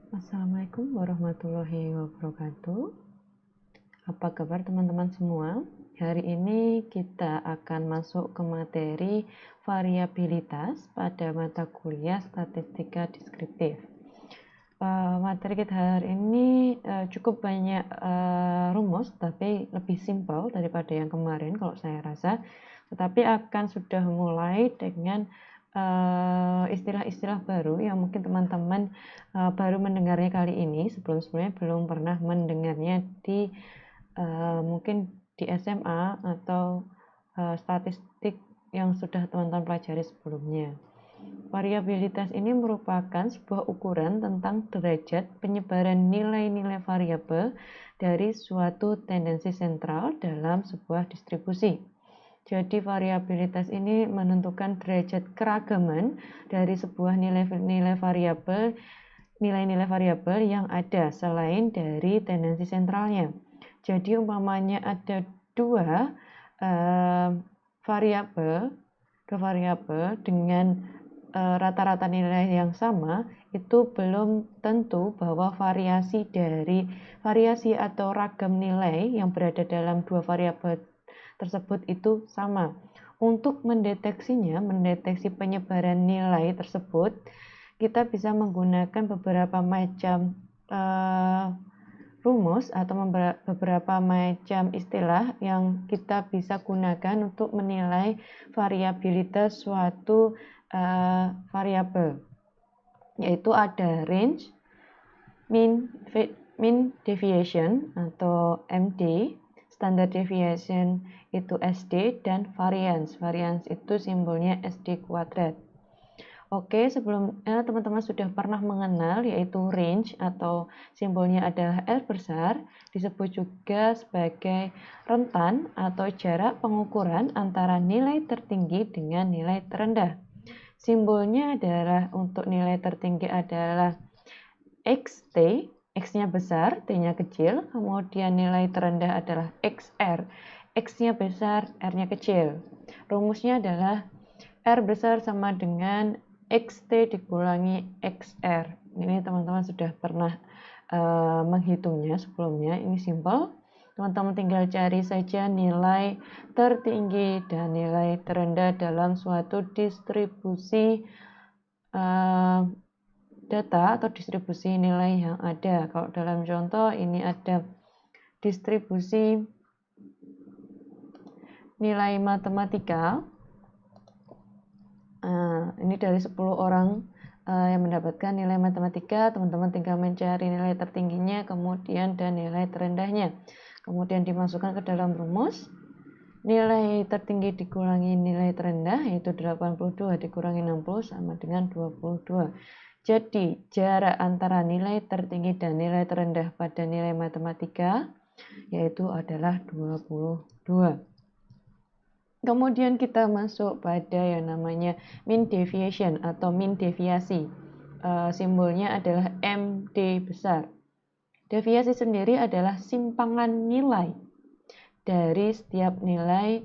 Assalamualaikum warahmatullahi wabarakatuh. Apa kabar teman-teman semua? Hari ini kita akan masuk ke materi variabilitas pada mata kuliah statistika deskriptif. Materi kita hari ini cukup banyak rumus, tapi lebih simpel daripada yang kemarin kalau saya rasa. Tetapi akan sudah mulai dengan istilah-istilah baru yang mungkin teman-teman baru mendengarnya kali ini. Sebelum-sebelumnya belum pernah mendengarnya di mungkin di SMA atau statistik yang sudah teman-teman pelajari sebelumnya. Variabilitas ini merupakan sebuah ukuran tentang derajat penyebaran nilai-nilai variabel dari suatu tendensi sentral dalam sebuah distribusi. Jadi variabilitas ini menentukan derajat keragaman dari sebuah nilai-nilai variabel yang ada selain dari tendensi sentralnya. Jadi umpamanya ada dua variabel dengan rata-rata nilai yang sama, itu belum tentu bahwa variasi atau ragam nilai yang berada dalam dua variabel tersebut itu sama. Untuk mendeteksi penyebaran nilai tersebut, kita bisa menggunakan beberapa macam rumus atau beberapa macam istilah yang kita bisa gunakan untuk menilai variabilitas suatu variabel, yaitu ada range, mean deviation atau MD, standard deviation itu SD, dan variance. Variance itu simbolnya SD kuadrat. Oke, sebelumnya teman-teman sudah pernah mengenal yaitu range atau simbolnya adalah R besar, disebut juga sebagai rentan atau jarak pengukuran antara nilai tertinggi dengan nilai terendah. Simbolnya adalah untuk nilai tertinggi adalah XT, X-nya besar, T-nya kecil, kemudian nilai terendah adalah XR, X-nya besar, R-nya kecil. Rumusnya adalah R besar sama dengan XT dikurangi XR. Ini teman-teman sudah pernah menghitungnya sebelumnya. Ini simpel. Teman-teman tinggal cari saja nilai tertinggi dan nilai terendah dalam suatu distribusi data atau distribusi nilai yang ada. Kalau dalam contoh ini ada distribusi nilai matematika. Ini dari 10 orang yang mendapatkan nilai matematika, teman-teman tinggal mencari nilai tertingginya, kemudian dan nilai terendahnya. Kemudian dimasukkan ke dalam rumus. Nilai tertinggi dikurangi nilai terendah, yaitu 82 dikurangi 60 sama dengan 22. Jadi, jarak antara nilai tertinggi dan nilai terendah pada nilai matematika, yaitu adalah 22. Kemudian kita masuk pada yang namanya mean deviation atau mean deviasi. Simbolnya adalah MD besar. Deviasi sendiri adalah simpangan nilai dari setiap nilai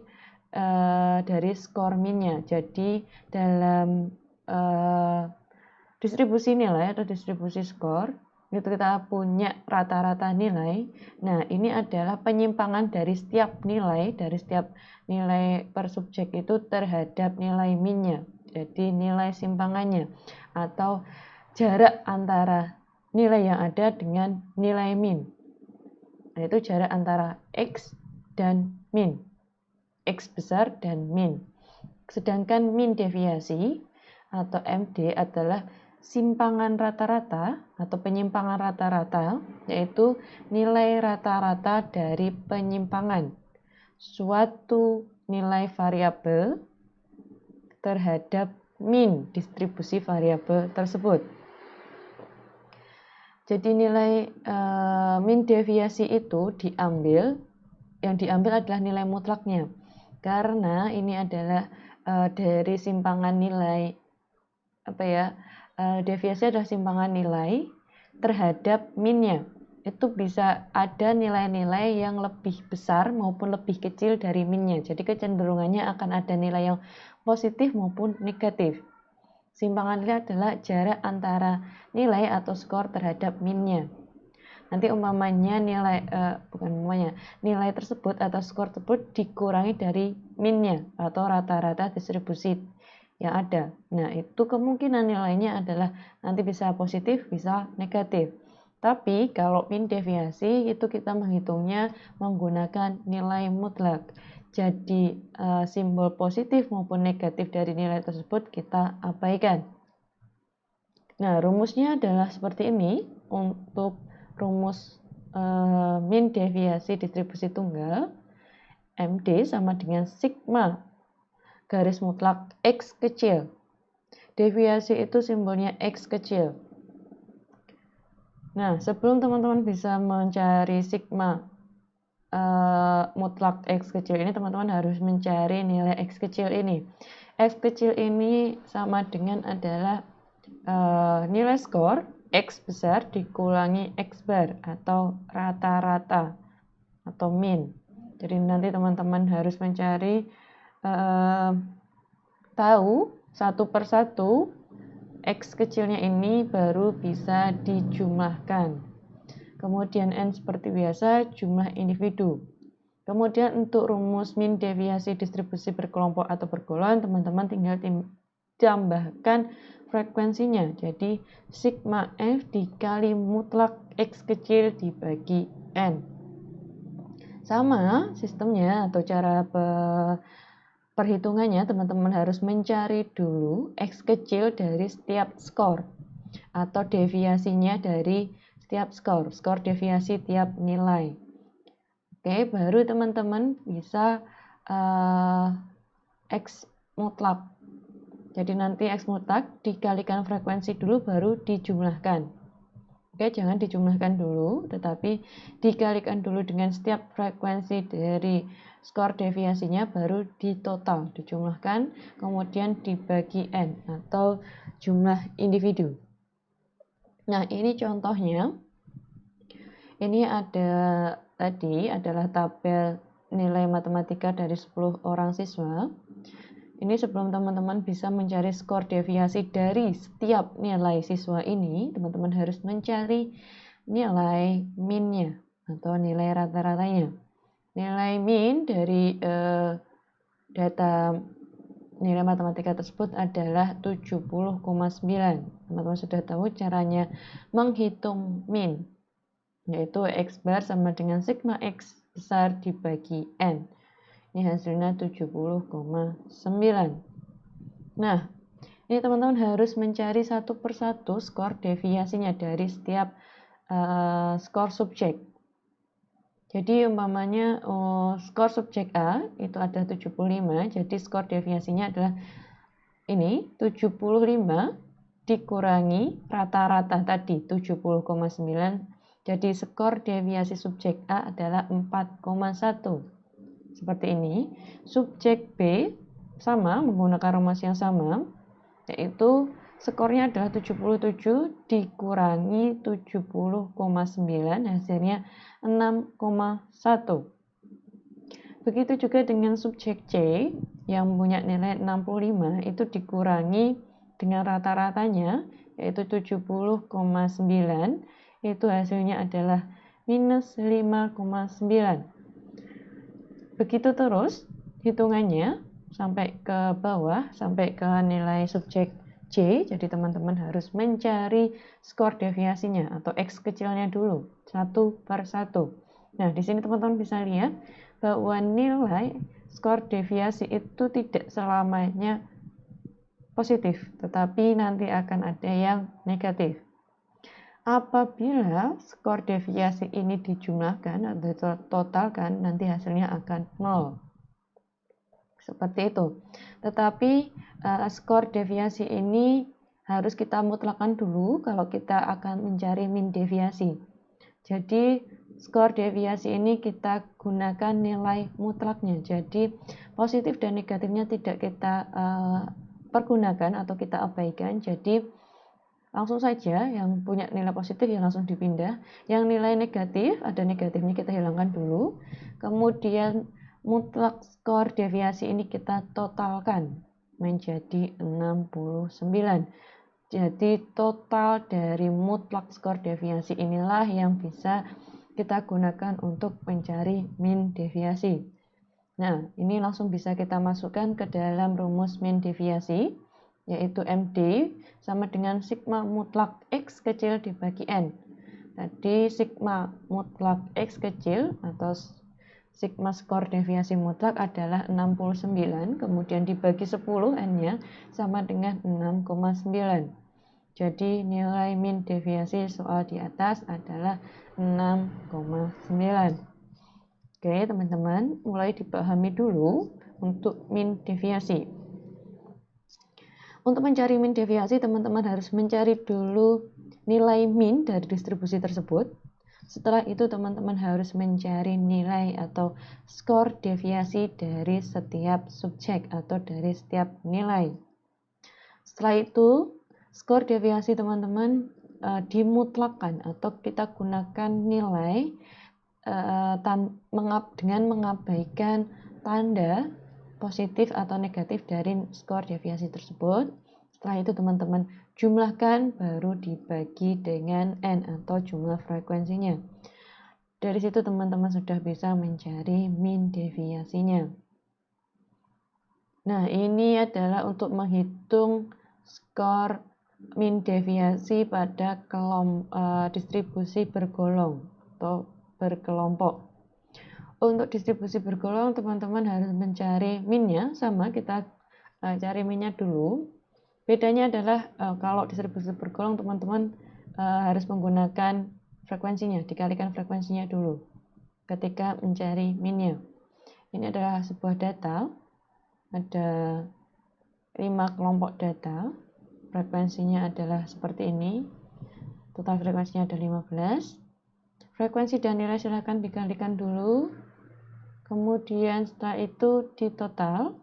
dari skor minnya. Jadi dalam distribusi nilai atau distribusi skor, itu kita punya rata-rata nilai. Nah, ini adalah penyimpangan dari setiap nilai per subjek itu terhadap nilai minnya. Jadi nilai simpangannya atau jarak antara nilai yang ada dengan nilai min. Yaitu jarak antara X dan min. X besar dan min. Sedangkan mean deviasi atau MD adalah simpangan rata-rata atau penyimpangan rata-rata, yaitu nilai rata-rata dari penyimpangan suatu nilai variabel terhadap mean distribusi variabel tersebut. Jadi nilai mean deviasi itu yang diambil adalah nilai mutlaknya, karena ini adalah dari simpangan nilai deviasi adalah simpangan nilai terhadap minnya. Itu bisa ada nilai-nilai yang lebih besar maupun lebih kecil dari minnya. Jadi kecenderungannya akan ada nilai yang positif maupun negatif. Simpangan nilai adalah jarak antara nilai atau skor terhadap minnya. Nanti umpamanya nilai tersebut atau skor tersebut dikurangi dari minnya atau rata-rata distribusi yang ada. Nah, itu kemungkinan nilainya adalah nanti bisa positif, bisa negatif. Tapi kalau min deviasi itu kita menghitungnya menggunakan nilai mutlak. Jadi simbol positif maupun negatif dari nilai tersebut kita abaikan. Nah, rumusnya adalah seperti ini. Untuk rumus min deviasi distribusi tunggal, MD sama dengan sigma garis mutlak X kecil. Deviasi itu simbolnya X kecil. Nah, sebelum teman-teman bisa mencari sigma mutlak X kecil ini, teman-teman harus mencari nilai X kecil ini. X kecil ini sama dengan adalah nilai skor X besar dikurangi X bar atau rata-rata atau min. Jadi nanti teman-teman harus mencari tahu satu persatu X kecilnya ini baru bisa dijumlahkan. Kemudian N seperti biasa jumlah individu. Kemudian untuk rumus min deviasi distribusi berkelompok atau bergolongan, teman-teman tinggal tambahkan frekuensinya. Jadi sigma F dikali mutlak X kecil dibagi N. Sama sistemnya atau cara perhitungannya, teman-teman harus mencari dulu X kecil dari setiap skor atau deviasinya dari setiap skor deviasi tiap nilai. Oke, baru teman-teman bisa X mutlak. Jadi nanti X mutlak dikalikan frekuensi dulu baru dijumlahkan. Oke, jangan dijumlahkan dulu, tetapi dikalikan dulu dengan setiap frekuensi dari skor deviasinya baru ditotal, dijumlahkan, kemudian dibagi N atau jumlah individu. Nah, ini contohnya. Ini adalah tabel nilai matematika dari 10 orang siswa. Ini sebelum teman-teman bisa mencari skor deviasi dari setiap nilai siswa ini, teman-teman harus mencari nilai minnya atau nilai rata-ratanya. Nilai min dari data nilai matematika tersebut adalah 70,9. Teman-teman sudah tahu caranya menghitung min, yaitu X bar sama dengan sigma X besar dibagi N. Ini hasilnya 70,9. Nah, ini teman-teman harus mencari satu persatu skor deviasinya dari setiap skor subjek. Jadi umpamanya skor subjek A itu ada 75, jadi skor deviasinya adalah ini 75 dikurangi rata-rata tadi 70,9. Jadi skor deviasi subjek A adalah 4,1. Seperti ini. Subjek B sama, menggunakan rumus yang sama, yaitu skornya adalah 77 dikurangi 70,9, hasilnya 6,1. Begitu juga dengan subjek C yang punya nilai 65, itu dikurangi dengan rata-ratanya, yaitu 70,9, itu hasilnya adalah minus 5,9. Begitu terus hitungannya sampai ke bawah, sampai ke nilai subjek C. Jadi teman-teman harus mencari skor deviasinya atau X kecilnya dulu, satu per satu. Nah, di sini teman-teman bisa lihat bahwa nilai skor deviasi itu tidak selamanya positif, tetapi nanti akan ada yang negatif. Apabila skor deviasi ini dijumlahkan atau totalkan, nanti hasilnya akan 0. Seperti itu. Tetapi skor deviasi ini harus kita mutlakkan dulu kalau kita akan mencari min deviasi. Jadi skor deviasi ini kita gunakan nilai mutlaknya. Jadi positif dan negatifnya tidak kita pergunakan atau kita abaikan. Jadi langsung saja yang punya nilai positif ya langsung dipindah. Yang nilai negatif, ada negatifnya kita hilangkan dulu. Kemudian mutlak skor deviasi ini kita totalkan. menjadi 69. Jadi total dari mutlak skor deviasi inilah yang bisa kita gunakan untuk mencari min deviasi. Nah, ini langsung bisa kita masukkan ke dalam rumus min deviasi, yaitu MD sama dengan sigma mutlak X kecil dibagi N. Tadi sigma mutlak X kecil atau sigma skor deviasi mutlak adalah 69, kemudian dibagi 10 N-nya sama dengan 6,9. Jadi nilai min deviasi soal di atas adalah 6,9. Oke, teman-teman, mulai dipahami dulu untuk min deviasi. Untuk mencari min deviasi, teman-teman harus mencari dulu nilai min dari distribusi tersebut. Setelah itu, teman-teman harus mencari nilai atau skor deviasi dari setiap subjek atau dari setiap nilai. Setelah itu, skor deviasi teman-teman dimutlakkan atau kita gunakan nilai dengan mengabaikan tanda positif atau negatif dari skor deviasi tersebut. Setelah itu teman-teman jumlahkan baru dibagi dengan N atau jumlah frekuensinya. Dari situ teman-teman sudah bisa mencari min deviasinya. Nah, ini adalah untuk menghitung skor min deviasi pada distribusi bergolong atau berkelompok. Untuk distribusi bergolong, teman-teman harus mencari minnya, sama kita cari minnya dulu. Bedanya adalah kalau distribusi bergolong, teman-teman harus menggunakan frekuensinya, dikalikan frekuensinya dulu ketika mencari minnya. Ini adalah sebuah data, ada 5 kelompok data, frekuensinya adalah seperti ini, total frekuensinya ada 15. Frekuensi dan nilai silahkan dikalikan dulu, kemudian setelah itu ditotal.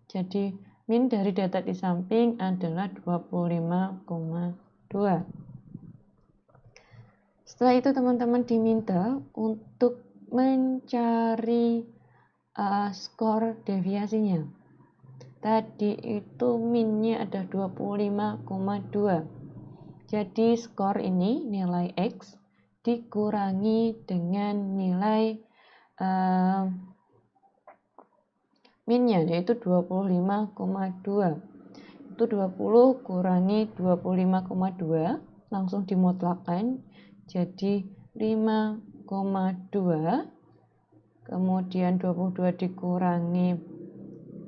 Jadi min dari data di samping adalah 25,2. Setelah itu teman-teman diminta untuk mencari skor deviasinya. Tadi itu minnya ada 25,2. Jadi skor ini nilai X dikurangi dengan nilai minnya, yaitu 25,2. Itu 20 kurangi 25,2, langsung dimutlakkan jadi 5,2. Kemudian 22 dikurangi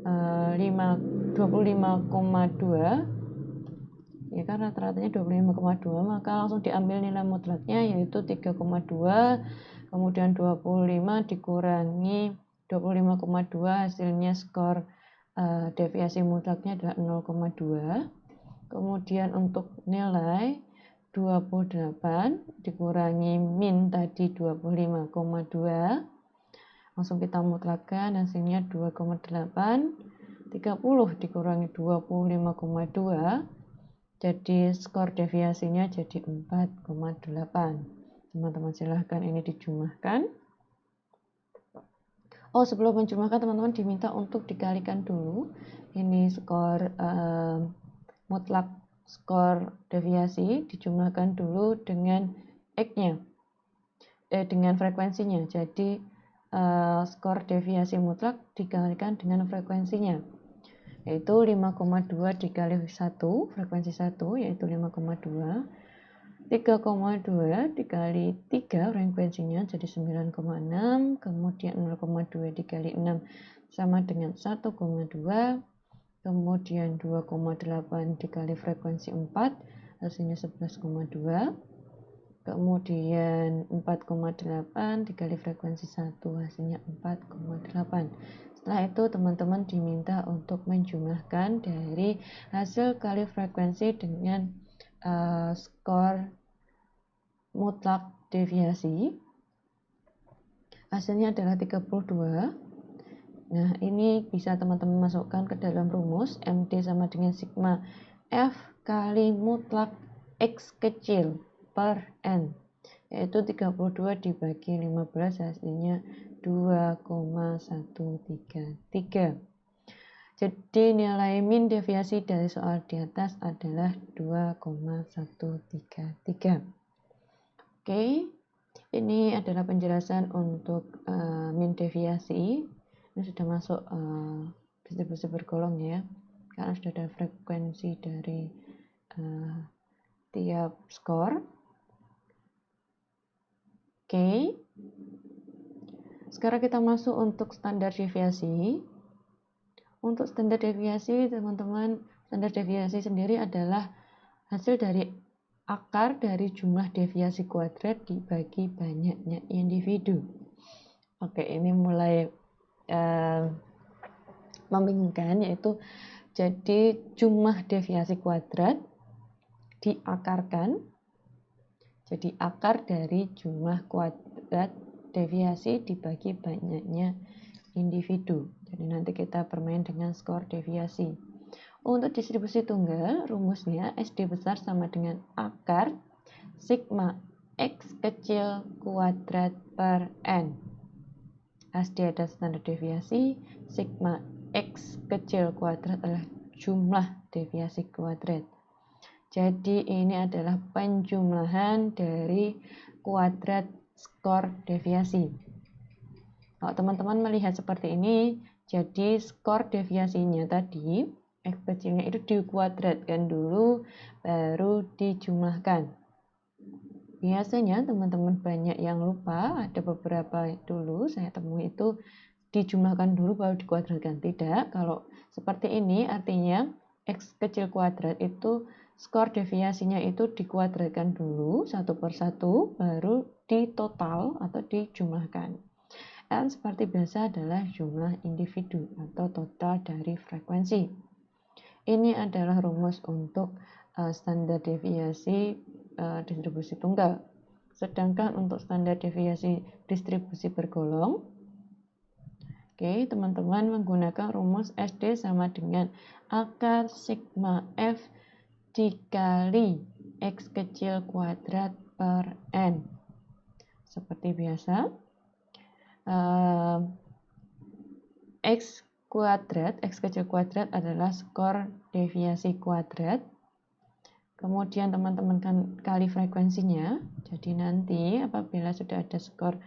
25,2, ya kan rata-ratanya 25,2, maka langsung diambil nilai mutlaknya yaitu 3,2, kemudian 25 dikurangi 25,2, hasilnya skor deviasi mutlaknya adalah 0,2. Kemudian untuk nilai 28 dikurangi min tadi 25,2, langsung kita mutlakkan, hasilnya 2,8. 30 dikurangi 25,2, jadi skor deviasinya jadi 4,8. Teman-teman silahkan ini dijumlahkan. Oh, sebelum menjumlahkan teman-teman diminta untuk dikalikan dulu. Ini skor mutlak skor deviasi dijumlahkan dulu dengan X-nya, dengan frekuensinya. Jadi skor deviasi mutlak dikalikan dengan frekuensinya, yaitu 5,2 dikali 1, frekuensi 1 yaitu 5,2, 3,2 dikali 3 frekuensinya jadi 9,6, kemudian 0,2 dikali 6 sama dengan 1,2, kemudian 2,8 dikali frekuensi 4 hasilnya 11,2, kemudian 4,8 dikali frekuensi 1 hasilnya 4,8. Setelah itu teman-teman diminta untuk menjumlahkan dari hasil kali frekuensi dengan skor mutlak deviasi. Hasilnya adalah 32. Nah, ini bisa teman-teman masukkan ke dalam rumus MD sama dengan sigma F kali mutlak X kecil per N, yaitu 32 dibagi 15 hasilnya 2,133. Jadi nilai min deviasi dari soal di atas adalah 2,133. Oke, ini adalah penjelasan untuk min deviasi. Ini sudah masuk distribusi bergolong ya, karena sudah ada frekuensi dari tiap skor. Oke, sekarang kita masuk untuk standar deviasi. Untuk standar deviasi, teman-teman, standar deviasi sendiri adalah hasil dari akar dari jumlah deviasi kuadrat dibagi banyaknya individu. Oke, ini mulai membingungkan, yaitu jadi jumlah deviasi kuadrat diakarkan, jadi akar dari jumlah kuadrat deviasi dibagi banyaknya individu. Jadi nanti kita bermain dengan skor deviasi. Untuk distribusi tunggal, rumusnya SD besar sama dengan akar sigma X kecil kuadrat per N. SD ada standar deviasi, sigma X kecil kuadrat adalah jumlah deviasi kuadrat. Jadi ini adalah penjumlahan dari kuadrat skor deviasi. Kalau teman-teman melihat seperti ini, jadi skor deviasinya tadi, X kecilnya itu dikuadratkan dulu, baru dijumlahkan. Biasanya teman-teman banyak yang lupa, ada beberapa dulu saya temui itu dijumlahkan dulu baru dikuadratkan. Tidak, kalau seperti ini artinya X kecil kuadrat itu skor deviasinya itu dikuadratkan dulu satu per satu, baru ditotal atau dijumlahkan. N seperti biasa adalah jumlah individu atau total dari frekuensi. Ini adalah rumus untuk standar deviasi distribusi tunggal. Sedangkan untuk standar deviasi distribusi bergolong, oke, teman-teman menggunakan rumus SD sama dengan akar sigma F dikali X kecil kuadrat per N. Seperti biasa, X kecil kuadrat adalah skor deviasi kuadrat. Kemudian teman-teman kan kali frekuensinya. Jadi nanti apabila sudah ada skor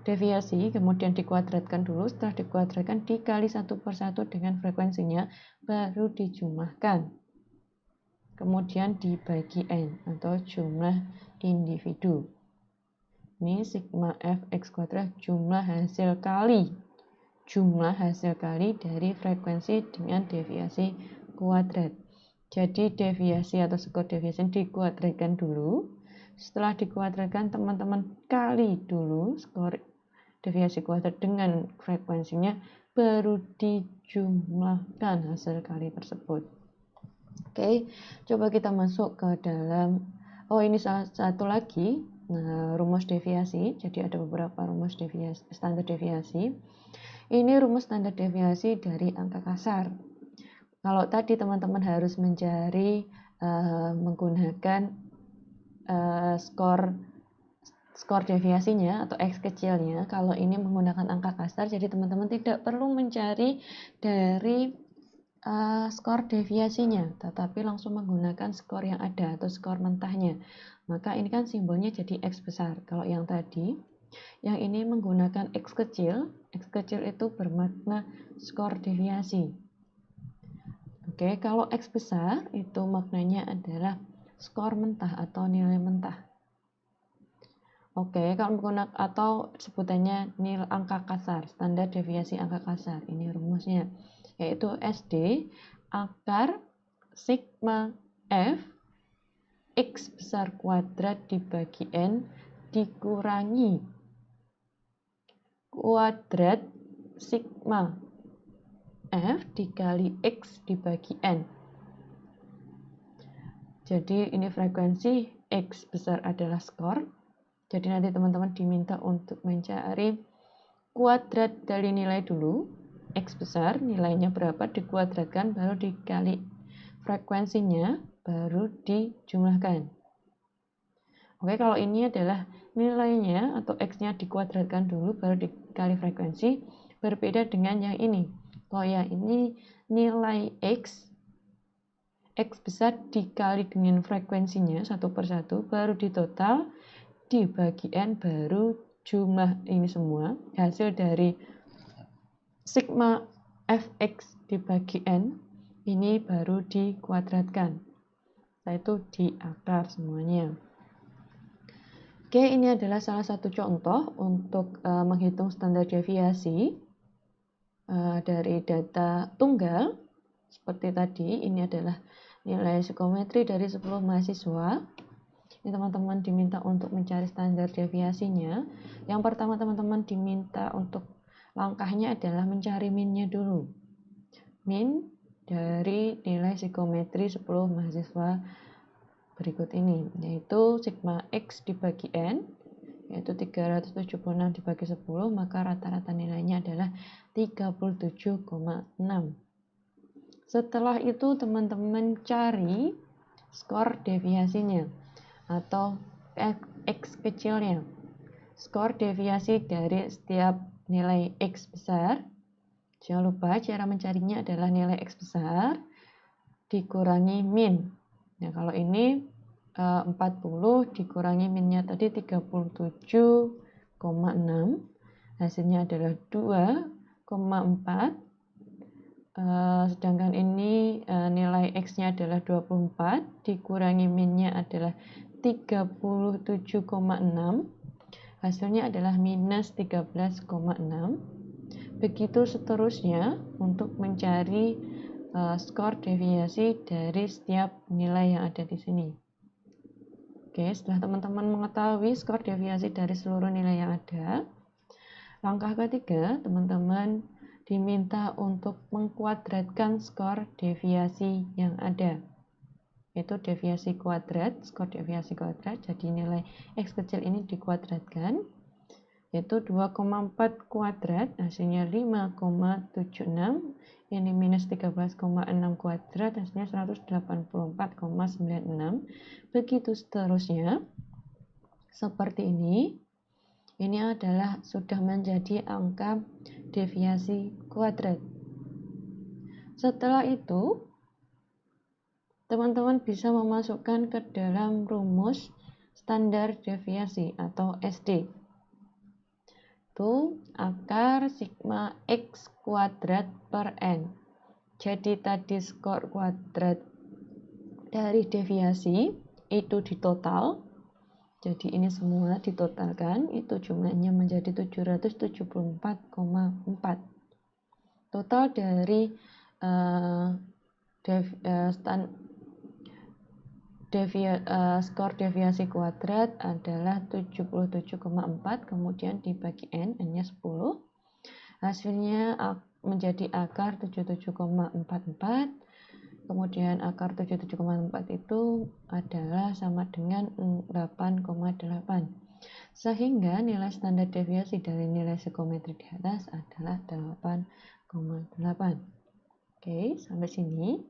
deviasi, kemudian dikuadratkan dulu. Setelah dikuadratkan dikali satu per satu dengan frekuensinya, baru dijumlahkan. Kemudian dibagi N atau jumlah individu. Ini sigma F X kuadrat jumlah hasil kali dari frekuensi dengan deviasi kuadrat. Jadi deviasi atau skor deviasi dikuadratkan dulu. Setelah dikuadratkan, teman-teman kali dulu skor deviasi kuadrat dengan frekuensinya, baru dijumlahkan hasil kali tersebut. Oke, coba kita masuk ke dalam, ini satu lagi, rumus deviasi. Jadi ada beberapa rumus deviasi, standar deviasi. Ini rumus standar deviasi dari angka kasar. Kalau tadi teman-teman harus mencari menggunakan skor deviasinya atau X kecilnya, kalau ini menggunakan angka kasar, jadi teman-teman tidak perlu mencari dari skor deviasinya, tetapi langsung menggunakan skor yang ada atau skor mentahnya. Maka ini kan simbolnya jadi X besar. Kalau yang tadi, yang ini menggunakan X kecil itu bermakna skor deviasi. Oke, kalau X besar itu maknanya adalah skor mentah atau nilai mentah. Oke, kalau menggunakan atau sebutannya nilai angka kasar, standar deviasi angka kasar. Ini rumusnya, yaitu SD akar sigma F X besar kuadrat dibagi N dikurangi kuadrat sigma F dikali X dibagi N. Jadi ini frekuensi, X besar adalah skor. Jadi nanti teman-teman diminta untuk mencari kuadrat dari nilai dulu. X besar nilainya berapa, dikuadratkan, baru dikali frekuensinya, baru dijumlahkan. Oke, kalau ini adalah nilainya atau X-nya dikuadratkan dulu, baru dikali frekuensi, berbeda dengan yang ini. Kalau yang ini nilai X besar dikali dengan frekuensinya satu per satu, baru ditotal, dibagi N, baru jumlah ini semua, hasil dari sigma Fx dibagi N, ini baru dikuadratkan. Setelah itu diakar semuanya. Oke, ini adalah salah satu contoh untuk menghitung standar deviasi dari data tunggal. Seperti tadi, ini adalah nilai psikometri dari 10 mahasiswa. Ini teman-teman diminta untuk mencari standar deviasinya. Yang pertama teman-teman diminta untuk langkahnya adalah mencari min-nya dulu. Min dari nilai psikometri 10 mahasiswa berikut ini, yaitu sigma X dibagi N, yaitu 376 dibagi 10, maka rata-rata nilainya adalah 37,6. Setelah itu teman-teman cari skor deviasinya atau X kecilnya. Skor deviasi dari setiap nilai X besar. Jangan lupa cara mencarinya adalah nilai X besar dikurangi min. Nah, kalau ini 40 dikurangi minnya tadi 37,6, hasilnya adalah 2,4. Sedangkan ini nilai X-nya adalah 24, dikurangi minnya adalah 37,6, hasilnya adalah minus 13,6. Begitu seterusnya untuk mencari skor deviasi dari setiap nilai yang ada di sini. Oke, setelah teman-teman mengetahui skor deviasi dari seluruh nilai yang ada, langkah ketiga, teman-teman diminta untuk mengkuadratkan skor deviasi yang ada, yaitu deviasi kuadrat, skor deviasi kuadrat. Jadi nilai X kecil ini dikuadratkan, yaitu 2,4 kuadrat, hasilnya 5,76. Ini minus 13,6 kuadrat, hasilnya 184,96. Begitu seterusnya. Seperti ini. Ini adalah sudah menjadi angka deviasi kuadrat. Setelah itu, teman-teman bisa memasukkan ke dalam rumus standar deviasi atau SD. Itu akar sigma X kuadrat per N. Jadi tadi skor kuadrat dari deviasi itu ditotal. Jadi ini semua ditotalkan, itu jumlahnya menjadi 774,4. Total dari skor deviasi kuadrat adalah 77,4, kemudian dibagi N, N-nya 10. Hasilnya menjadi akar 77,44. Kemudian akar 77,4 itu adalah sama dengan 8,8. Sehingga nilai standar deviasi dari nilai psikometri di atas adalah 8,8. Oke, sampai sini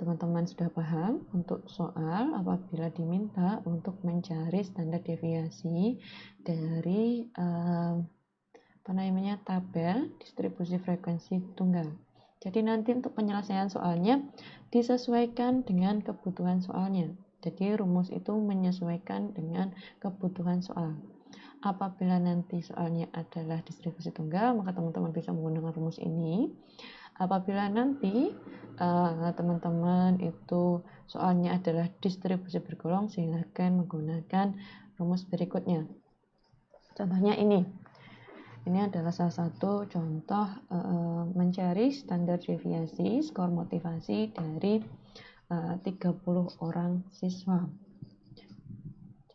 teman-teman sudah paham untuk soal apabila diminta untuk mencari standar deviasi dari tabel distribusi frekuensi tunggal. Jadi nanti untuk penyelesaian soalnya disesuaikan dengan kebutuhan soalnya. Jadi rumus itu menyesuaikan dengan kebutuhan soal. Apabila nanti soalnya adalah distribusi tunggal, maka teman-teman bisa menggunakan rumus ini. Apabila nanti teman-teman itu soalnya adalah distribusi bergolong, silakan menggunakan rumus berikutnya. Contohnya ini. Ini adalah salah satu contoh mencari standar deviasi skor motivasi dari 30 orang siswa.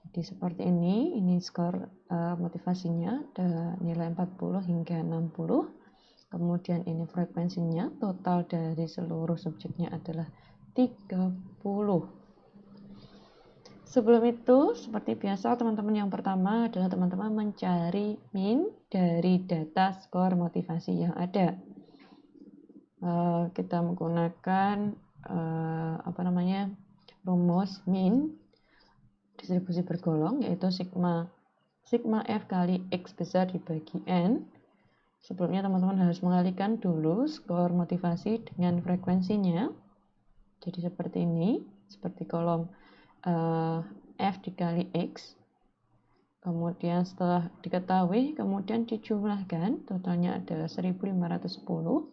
Jadi seperti ini skor motivasinya ada nilai 40 hingga 60. Kemudian ini frekuensinya, total dari seluruh subjeknya adalah 30. Sebelum itu, seperti biasa, teman-teman yang pertama adalah teman-teman mencari min dari data skor motivasi yang ada. Kita menggunakan rumus min distribusi bergolong, yaitu sigma F kali X besar dibagi N. Sebelumnya teman-teman harus mengalihkan dulu skor motivasi dengan frekuensinya. Jadi seperti ini, seperti kolom F dikali X. Kemudian setelah diketahui, kemudian dijumlahkan, totalnya adalah 1510.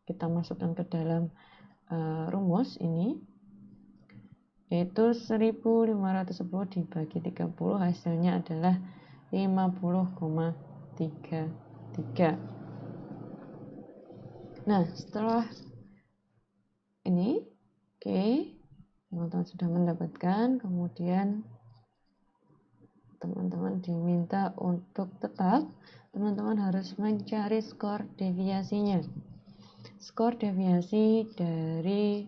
Kita masukkan ke dalam rumus ini, yaitu 1510 dibagi 30, hasilnya adalah 50,33. Nah, setelah ini, oke, teman-teman sudah mendapatkan, kemudian teman-teman diminta untuk tetap, teman-teman harus mencari skor deviasinya. Skor deviasi dari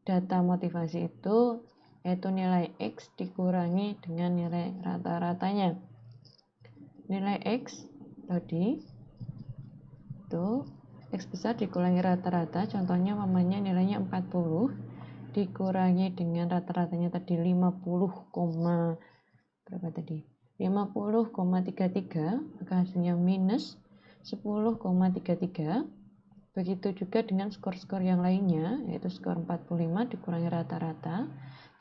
data motivasi itu yaitu nilai X dikurangi dengan nilai rata-ratanya. Nilai X tadi itu X besar dikurangi rata-rata, contohnya mamanya nilainya 40 dikurangi dengan rata-ratanya tadi 50,33, maka hasilnya minus 10,33. Begitu juga dengan skor-skor yang lainnya, yaitu skor 45 dikurangi rata-rata,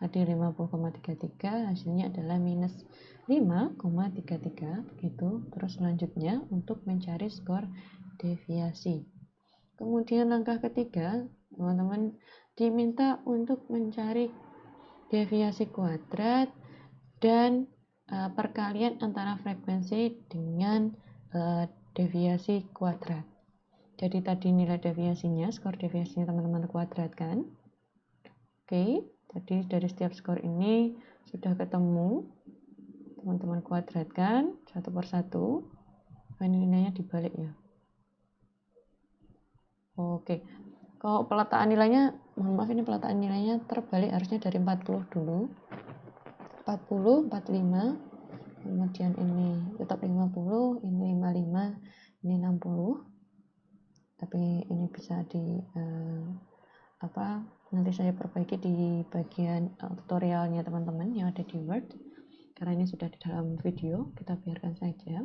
tadi 50,33, hasilnya adalah minus 5,33. Begitu, terus selanjutnya untuk mencari skor deviasi. Kemudian langkah ketiga, teman-teman diminta untuk mencari deviasi kuadrat dan perkalian antara frekuensi dengan deviasi kuadrat. Jadi tadi nilai deviasinya, skor deviasinya teman-teman kuadratkan. Oke, jadi dari setiap skor ini sudah ketemu, teman-teman kuadratkan satu per satu. Ini nilainya dibalik ya. Oke, kalau peletaan nilainya, mohon maaf ini peletaan nilainya terbalik, harusnya dari 40 dulu. 40, 45, kemudian ini tetap 50, ini 55, ini 60. Tapi ini bisa nanti saya perbaiki di bagian tutorialnya teman-teman yang ada di Word, karena ini sudah di dalam video, kita biarkan saja.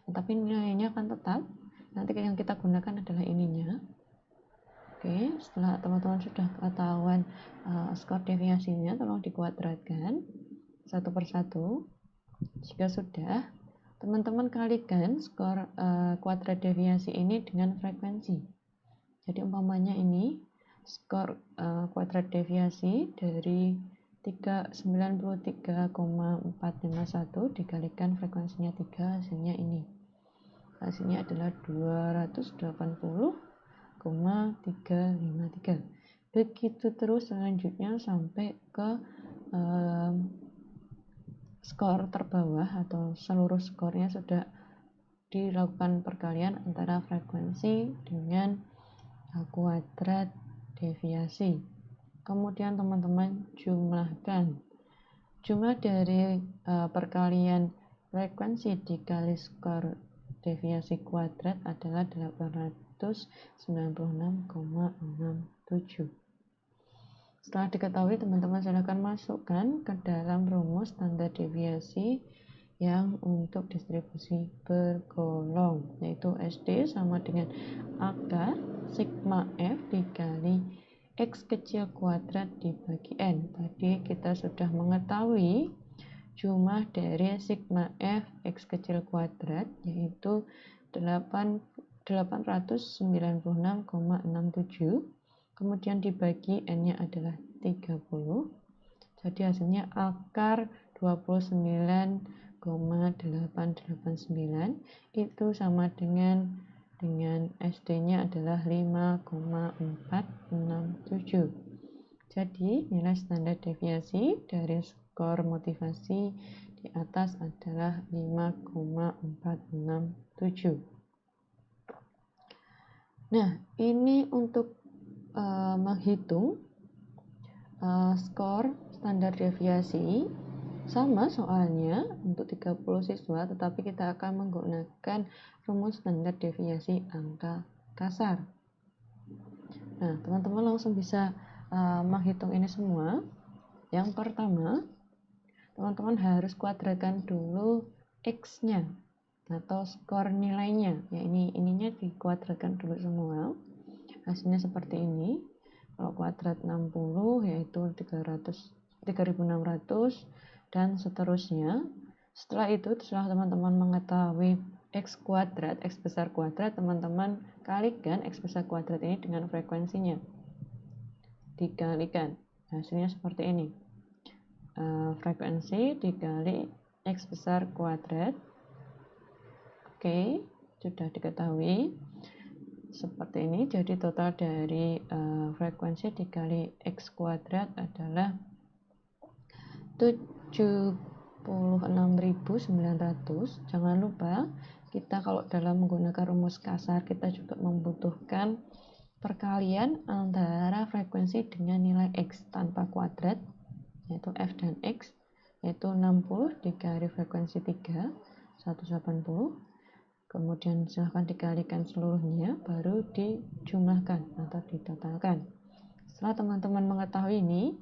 Tapi nilainya akan tetap, nanti yang kita gunakan adalah ininya. Oke, setelah teman-teman sudah ketahuan skor deviasinya, tolong dikuadratkan satu per satu. Jika sudah, teman-teman kalikan skor kuadrat deviasi ini dengan frekuensi. Jadi umpamanya ini skor kuadrat deviasi dari 93,451 dikalikan frekuensinya 3, hasilnya ini. Hasilnya adalah 280,353. Begitu terus selanjutnya sampai ke skor terbawah atau seluruh skornya sudah dilakukan perkalian antara frekuensi dengan kuadrat deviasi. Kemudian teman-teman jumlahkan. Jumlah dari perkalian frekuensi dikali skor deviasi kuadrat adalah 896,67. Setelah diketahui, teman-teman silakan masukkan ke dalam rumus standar deviasi yang untuk distribusi bergolong, yaitu SD sama dengan akar sigma F dikali X kecil kuadrat dibagi N. Tadi kita sudah mengetahui jumlah dari sigma F X kecil kuadrat, yaitu 896,67. Kemudian dibagi N-nya adalah 30. Jadi hasilnya akar 29,889 itu sama dengan SD-nya adalah 5,467. Jadi nilai standar deviasi dari skor motivasi di atas adalah 5,467. Nah, ini untuk menghitung skor standar deviasi. Sama soalnya untuk 30 siswa, tetapi kita akan menggunakan rumus standar deviasi angka kasar. Nah, teman-teman langsung bisa menghitung ini semua. Yang pertama, teman-teman harus kuadratkan dulu X-nya. atau skor nilainya. Ya, ininya dikuadratkan dulu semua. Hasilnya seperti ini. Kalau kuadrat 60 yaitu 3600 dan seterusnya. Setelah itu, setelah teman-teman mengetahui X kuadrat, X besar kuadrat, teman-teman kalikan X besar kuadrat ini dengan frekuensinya. Dikalikan. Hasilnya seperti ini. Frekuensi dikali X besar kuadrat. Oke, sudah diketahui. Seperti ini, jadi total dari frekuensi dikali X kuadrat adalah 76.900. Jangan lupa, kita kalau dalam menggunakan rumus kasar, kita juga membutuhkan perkalian antara frekuensi dengan nilai X tanpa kuadrat, yaitu F dan X, yaitu 60 dikali frekuensi 3, 180. Kemudian silahkan dikalikan seluruhnya, baru dijumlahkan atau ditotalkan. Setelah teman-teman mengetahui ini,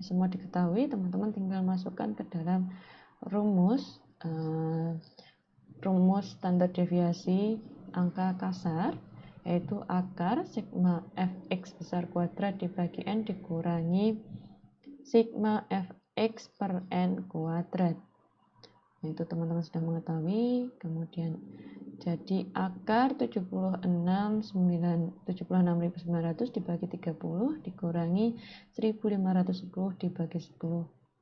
semua diketahui, teman-teman tinggal masukkan ke dalam rumus standar deviasi angka kasar, yaitu akar sigma fx besar kuadrat dibagi n dikurangi sigma fx per n kuadrat. Itu teman-teman sudah mengetahui. Kemudian jadi akar 76.900 dibagi 30 dikurangi 1510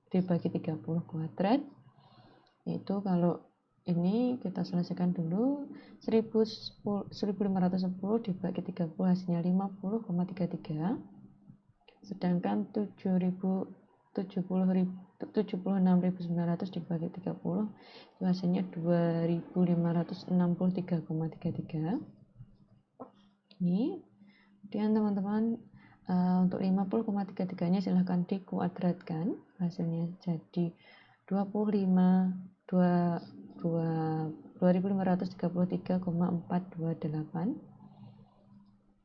dibagi 30 kuadrat. Itu kalau ini kita selesaikan dulu. 1510 dibagi 30 hasilnya 50,33. Sedangkan 76.900 dibagi 30 itu hasilnya 2.563,33. Ini kemudian teman-teman untuk 50,33 nya silahkan dikuadratkan, hasilnya jadi 2533,428.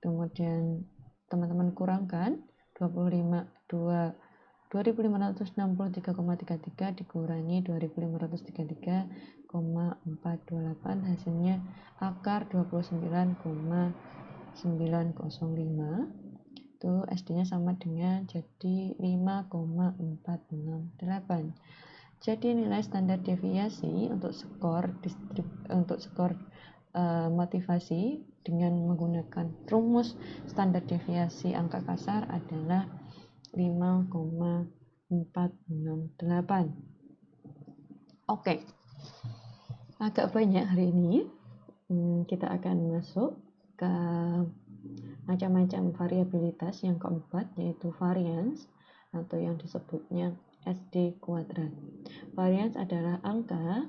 Kemudian teman-teman kurangkan 2563,33 dikurangi 2533,428, hasilnya akar 29,905. Itu SD-nya sama dengan jadi 5,468. Jadi nilai standar deviasi untuk skor motivasi dengan menggunakan rumus standar deviasi angka kasar adalah 5,468. Oke. Agak banyak hari ini. Kita akan masuk ke macam-macam variabilitas yang keempat, yaitu varians atau yang disebutnya SD kuadrat. Varians adalah angka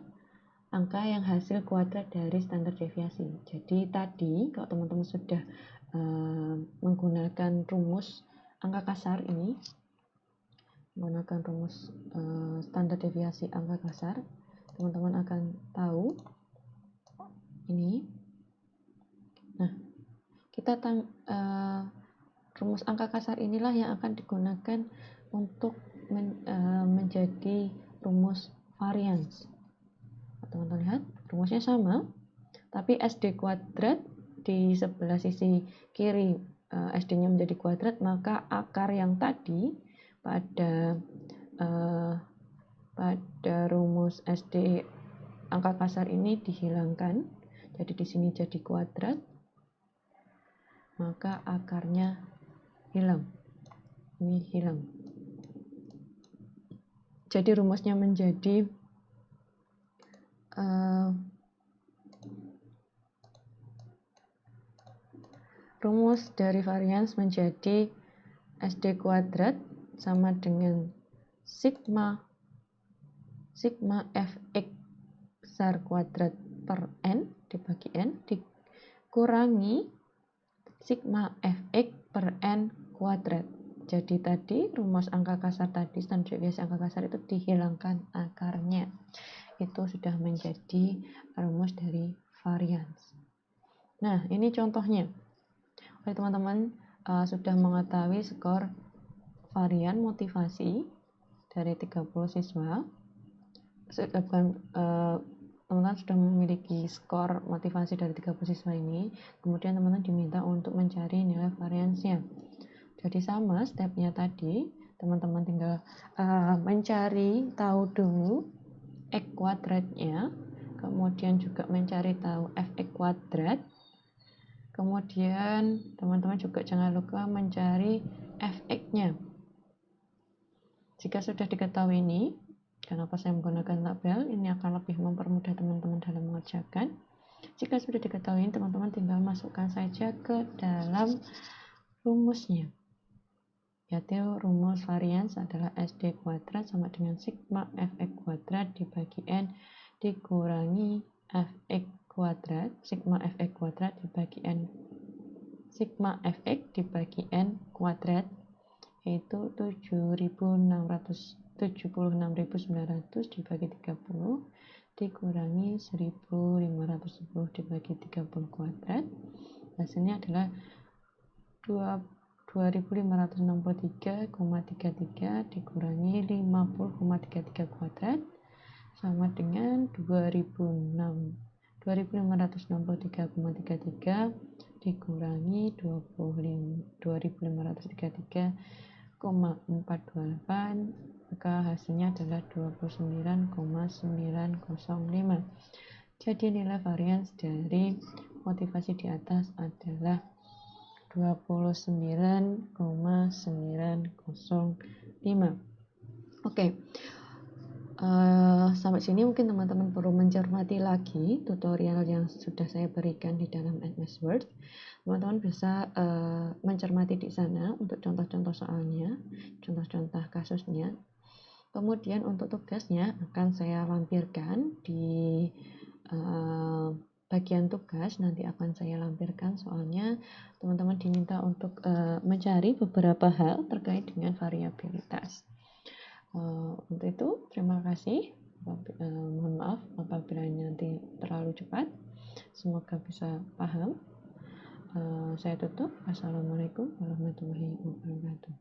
yang hasil kuadrat dari standar deviasi. Jadi tadi kalau teman-teman sudah menggunakan rumus angka kasar ini, menggunakan rumus standar deviasi angka kasar, teman-teman akan tahu ini. Nah, kita rumus angka kasar inilah yang akan digunakan untuk menjadi rumus varians. Teman-teman lihat, rumusnya sama, tapi SD kuadrat di sebelah sisi kiri SD-nya menjadi kuadrat, maka akar yang tadi pada rumus SD angka kasar ini dihilangkan. Jadi di sini jadi kuadrat, maka akarnya hilang. Ini hilang. Jadi rumusnya menjadi rumus dari varians menjadi SD kuadrat sama dengan sigma fx besar kuadrat per n dibagi n dikurangi sigma fx per n kuadrat. Jadi tadi rumus angka kasar tadi, standar deviasi angka kasar itu dihilangkan akarnya. Itu sudah menjadi rumus dari varians. Nah, ini contohnya. Oleh teman-teman sudah mengetahui skor varian motivasi dari 30 siswa. teman-teman sudah memiliki skor motivasi dari 30 siswa ini, kemudian teman-teman diminta untuk mencari nilai variansnya. Jadi sama stepnya tadi, teman-teman tinggal mencari tahu dulu X kuadratnya, kemudian juga mencari tahu Fx kuadrat, kemudian teman-teman juga jangan lupa mencari Fx-nya. Jika sudah diketahui ini, kenapa saya menggunakan tabel, ini akan lebih mempermudah teman-teman dalam mengerjakan. Jika sudah diketahui, teman-teman tinggal masukkan saja ke dalam rumusnya, yaitu rumus varians adalah SD kuadrat sama dengan sigma Fx kuadrat dibagi N dikurangi Fx kuadrat, sigma Fx kuadrat dibagi N, sigma Fx dibagi N kuadrat, yaitu 76.900 dibagi 30 dikurangi 1510 dibagi 30 kuadrat, hasilnya adalah 2563,33 dikurangi 50,33 kuadrat sama dengan 2563,33 dikurangi 2533,428, maka hasilnya adalah 29,905. Jadi nilai varians dari motivasi di atas adalah 29,905. Oke. Sampai sini mungkin teman-teman perlu mencermati lagi tutorial yang sudah saya berikan di dalam MS Word. Teman-teman bisa mencermati di sana untuk contoh-contoh soalnya, contoh-contoh kasusnya. Kemudian untuk tugasnya akan saya lampirkan di bagian tugas, nanti akan saya lampirkan soalnya. Teman-teman diminta untuk mencari beberapa hal terkait dengan variabilitas. Untuk itu, terima kasih. Mohon maaf apabila nanti terlalu cepat. Semoga bisa paham. Saya tutup. Assalamualaikum warahmatullahi wabarakatuh.